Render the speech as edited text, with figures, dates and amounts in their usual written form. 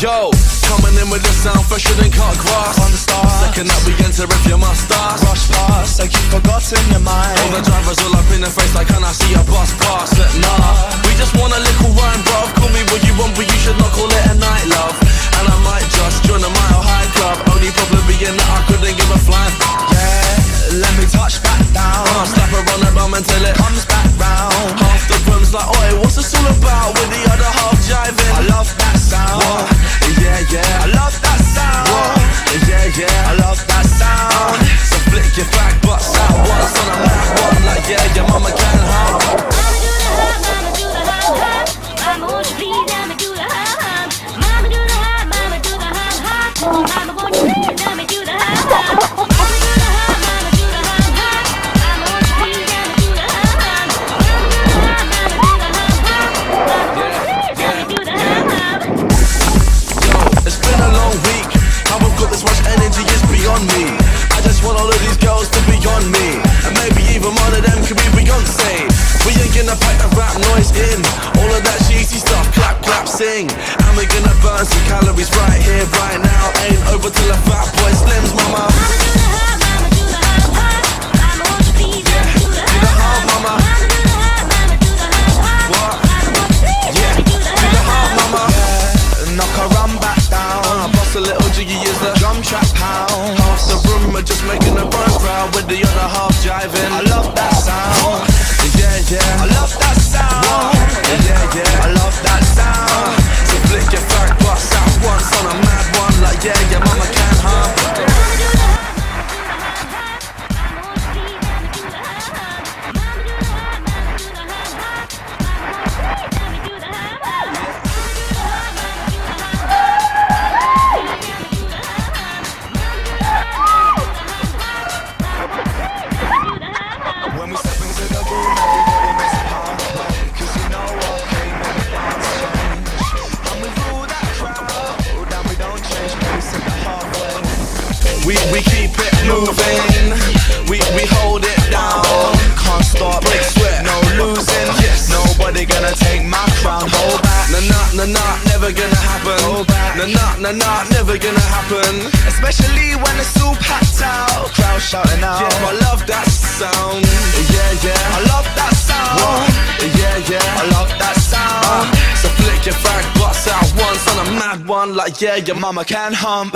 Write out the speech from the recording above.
Yo, coming in with the sound fresher than cut grass. On the start, second that we enter if you must start. rush past like you've forgotten your mind. All the drivers all up in the face like, can I see a bus pass? Nah, we just want a little rhyme, bruv. Call me what you want, but you should not call it a night, love. And I might just join a Mile High Club. Only problem being that I couldn't give a flying. Yeah, let me touch back down. Slap her on the bum until it Comes back round. half the room's like, oi, what's this all about? With the other half jiving. I love that sound. Yeah, yeah. I love that sound. Yeah, yeah. I love that sound. So flick your back butts out once on a mad one. Like, yeah, your mama can help. Mama do the hop, hop. Mama, won't you please let me do the hop, hop. Mama do the hop, mama do the hop, hop. Mama, won't you please let me do the hop, hop. Mama do the hop, mama do the hop, hop. Mama, won't you please let me do the hop, hop. Mama do the hop, mama do the hop, hop. Mama, won't you please let me do the hop, hop. Yo, it's been a long week. How I've got this much energy is beyond me. I just want all of these girls to be on me. And maybe even one of them could be Beyonce. We ain't gonna pack that rap noise in. All of that cheesy stuff, clap, clap, sing. And we're gonna burn some calories right here, right now. Ain't over till a fat boy slims, mama. Mama do the hop, mama do the hop, hop. Mama, won't you please let me do the Do the hop, hop, hop. mama. Mama do the hop, mama do the hop, hop. What? Mama, won't you please Yeah, let me do the do the hop, hop, hop. mama. Knock her run back down. Bust a little jiggy is the Drum track pound. half the room are just making a burn crowd with the other half jiving. I love that sound. Yeah, yeah. I love that sound. Yeah, yeah. I love that sound. So flick your back butts out once on a mad one. Like, yeah, your mama can hum. Mama do the hop, mama do the hop, hop. Mama, won't you please let me do the hop, hop. Mama do the hop, mama do the hop, hop. Mama, won't you please let me do the hop, hop. Mama do the hop, mama do the hop, hop. Mama, please let me do the hop, hop. Mama do the hop, mama do the hop, hop. Mama, please let me do the hop, hop. When we step into the room, everybody makes a palm away. 'Cause you know what came in the dance change. And we rule that crowd, and we don't change pace at the halfway. We keep it moving. We hold it down. Can't stop, Break sweat. no losing. Yes. Nobody gonna take my crown. Hold back, Nah, never gonna happen. Hold back. Nah, never gonna happen. especially when it's all packed out. Crowd shouting out. Yeah, I love that sound. Yeah, yeah. I love that sound. Yeah, yeah. I love that sound. So flick your back butts out once on a mad one. Like, yeah, your mama Mama can hump.